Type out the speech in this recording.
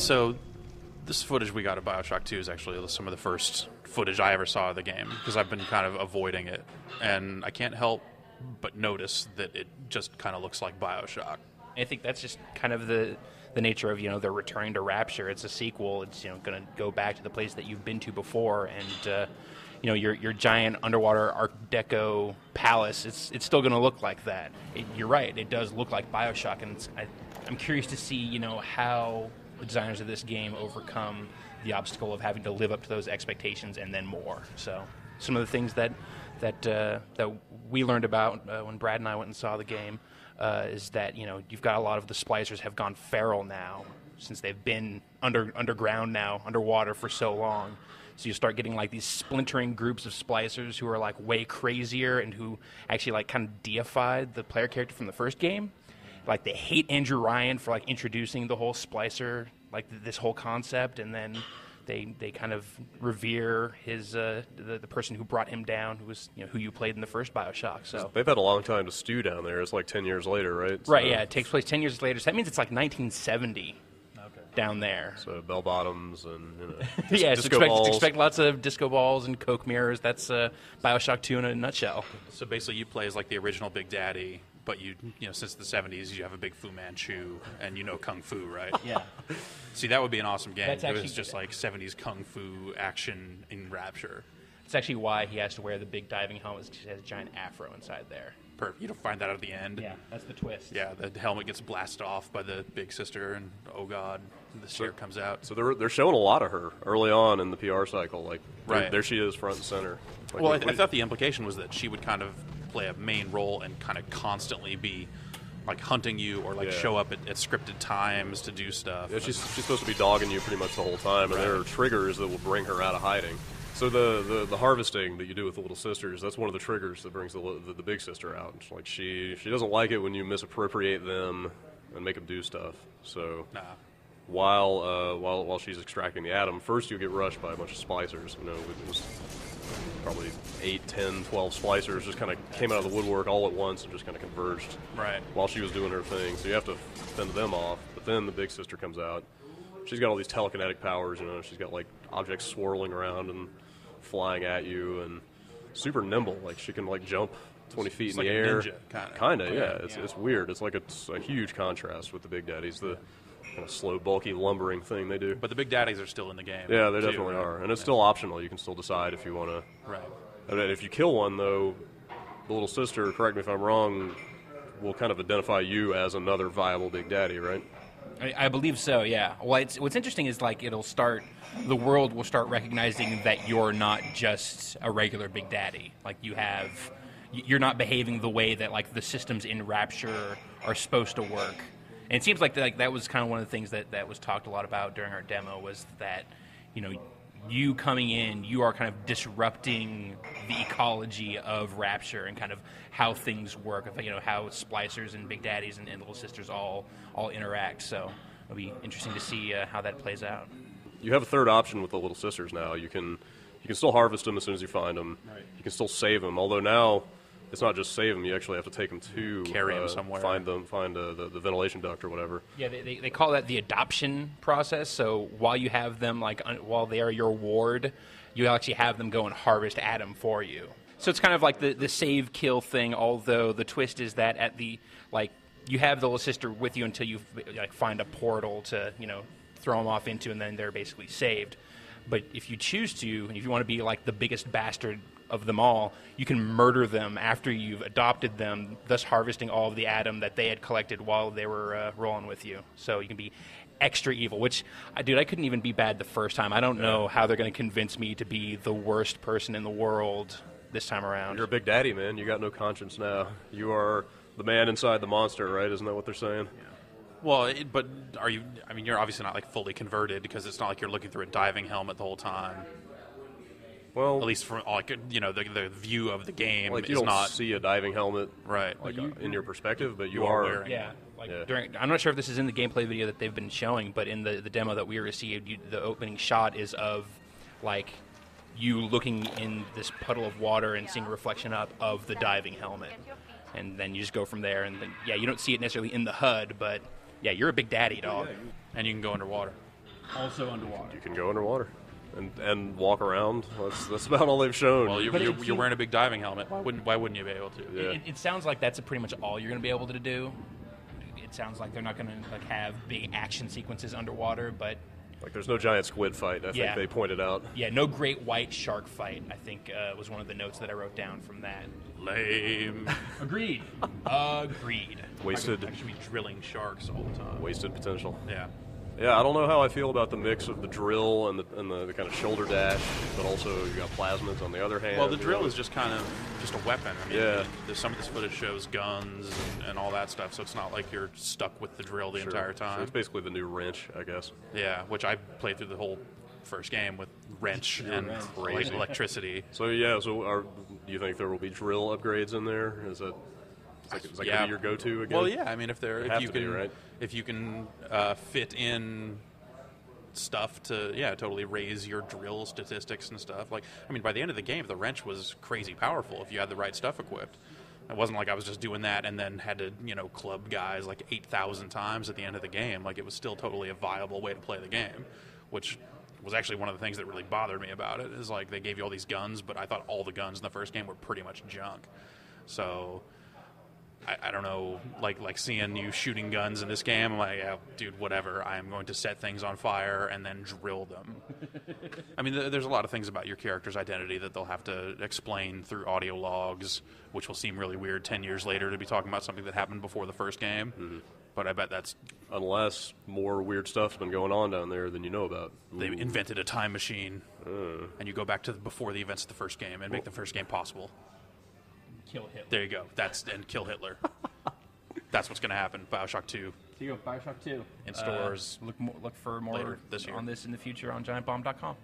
So this footage we got at BioShock 2 is actually some of the first footage I ever saw of the game, because I've been kind of avoiding it, and I can't help but notice that it just kind of looks like BioShock. I think that's just kind of the nature of, they're returning to Rapture. It's a sequel. It's, going to go back to the place that you've been to before, and, your giant underwater Art Deco palace, it's still going to look like that. You're right. It does look like BioShock, and I'm curious to see, how the designers of this game overcome the obstacle of having to live up to those expectations and then more. So some of the things that we learned about when Brad and I went and saw the game is that you've got a lot of the splicers have gone feral now, since they've been underground now, underwater for so long. So you start getting like these splintering groups of splicers who are like way crazier and who actually like kind of deified the player character from the first game. Like they hate Andrew Ryan for like introducing the whole splicer, like this whole concept, and then they kind of revere his the person who brought him down, who was who you played in the first BioShock. So they've had a long time to stew down there. It's like 10 years later, right? Right. Yeah, it takes place 10 years later. So that means it's like 1970 down there. So bell bottoms and yeah, disco balls. Expect lots of disco balls and Coke mirrors. That's BioShock 2 in a nutshell. So basically, you play as like the original Big Daddy, but you since the 70s, you have a big Fu Manchu and Kung Fu, right? Yeah. See, that would be an awesome game. That's actually, it was just like 70s Kung Fu action in Rapture. It's actually why he has to wear the big diving helmet, because he has a giant afro inside there. Perfect. You don't find that out at the end. Yeah, that's the twist. Yeah, the helmet gets blasted off by the big sister, and oh god, the shirt comes out. So they're showing a lot of her early on in the PR cycle. Like, right. There she is, front and center. Like, well, I thought the implication was that she would kind of play a main role and kind of constantly be like hunting you or like show up at scripted times to do stuff. Yeah, she's supposed to be dogging you pretty much the whole time, and there are triggers that will bring her out of hiding. So the harvesting that you do with the little sisters, that's one of the triggers that brings the big sister out. It's like she doesn't like it when you misappropriate them and make them do stuff. So while she's extracting the atom, first you'll get rushed by a bunch of splicers. It was probably 8, 10, 12 splicers just kind of came out of the woodwork all at once and just kind of converged while she was doing her thing. So you have to fend them off. But then the big sister comes out. She's got all these telekinetic powers. She's got like objects swirling around and flying at you, and super nimble. Like she can like jump 20 feet in the air. Kind of, yeah. It's weird. It's a huge contrast with the Big Daddies. The kind of slow, bulky, lumbering thing they do. But the Big Daddies are still in the game. Yeah, they definitely are, and it's still optional. You can still decide if you want to. Right. And if you kill one, though, the little sister, correct me if I'm wrong, will kind of identify you as another viable Big Daddy, right? I believe so, yeah. Well, what's interesting is like the world will start recognizing that you're not just a regular Big Daddy. Like you're not behaving the way that like the systems in Rapture are supposed to work. And it seems like that was kind of one of the things that was talked a lot about during our demo, was that you coming in, you are kind of disrupting the ecology of Rapture and kind of how things work, how splicers and Big Daddies and Little Sisters all interact. So it'll be interesting to see how that plays out. You have a third option with the Little Sisters now. You can still harvest them as soon as you find them. Right. You can still save them, although now it's not just save them. You actually have to take them to carry them somewhere. Find the ventilation duct or whatever. Yeah, they call that the adoption process. So while you have them, while they are your ward, you actually have them go and harvest Adam for you. So it's kind of like the save kill thing. Although the twist is that you have the little sister with you until you find a portal to throw them off into, and then they're basically saved. But if you choose to, and if you want to be like the biggest bastard of them all, you can murder them after you've adopted them, thus harvesting all of the Adam that they had collected while they were rolling with you. So you can be extra evil, which, I couldn't even be bad the first time. I don't know how they're going to convince me to be the worst person in the world this time around. You're a Big Daddy, man. You got no conscience now. You are the man inside the monster, right? Isn't that what they're saying? Yeah. Well, but are you? I mean, you're obviously not like fully converted, because it's not like you're looking through a diving helmet the whole time. Well, at least from the view of the game, like you don't see a diving helmet, right? Like in your perspective, but you are wearing. Yeah. I'm not sure if this is in the gameplay video that they've been showing, but in the demo that we received, the opening shot is of like you looking in this puddle of water and seeing a reflection up of the diving helmet, and then you just go from there. And then you don't see it necessarily in the HUD, but you're a Big Daddy, dog, and you can go underwater. Also underwater. You can go underwater and walk around. That's about all they've shown. Well, you're wearing a big diving helmet. Why wouldn't you be able to? Yeah. It sounds like that's pretty much all you're going to be able to do. It sounds like they're not going to have big action sequences underwater, but Like, there's no giant squid fight, I think they pointed out. Yeah, no great white shark fight, I think was one of the notes that I wrote down from that. Lame. Agreed. Agreed. Wasted. I should be drilling sharks all the time. Wasted potential. Yeah. Yeah, I don't know how I feel about the mix of the drill and the kind of shoulder dash, but also you got plasmids on the other hand. Well, the drill is just kind of just a weapon. I mean, Yeah. some of this footage shows guns and all that stuff, so it's not like you're stuck with the drill the entire time. So it's basically the new wrench, I guess. Yeah, which I played through the whole first game with wrench and electricity. So yeah, do you think there will be drill upgrades in there? Is that gonna be your go-to again? Well, yeah. I mean, if you can fit in stuff to totally raise your drill statistics and stuff. Like, I mean, by the end of the game, the wrench was crazy powerful if you had the right stuff equipped. It wasn't like I was just doing that and then had to club guys like 8,000 times at the end of the game. Like, it was still totally a viable way to play the game, which was actually one of the things that really bothered me about it. Is like they gave you all these guns, but I thought all the guns in the first game were pretty much junk. So I don't know, like seeing you shooting guns in this game, I'm like, yeah, dude, whatever. I am going to set things on fire and then drill them. I mean, there's a lot of things about your character's identity that they'll have to explain through audio logs, which will seem really weird 10 years later to be talking about something that happened before the first game. Mm-hmm. But I bet that's... Unless more weird stuff's been going on down there than you know about. They invented a time machine, and you go back to before the events of the first game and make the first game possible. Kill Hitler. There you go. And kill Hitler. That's what's going to happen. BioShock 2. Here you go, BioShock 2. In stores. Look for more later this year. on this in the future on GiantBomb.com.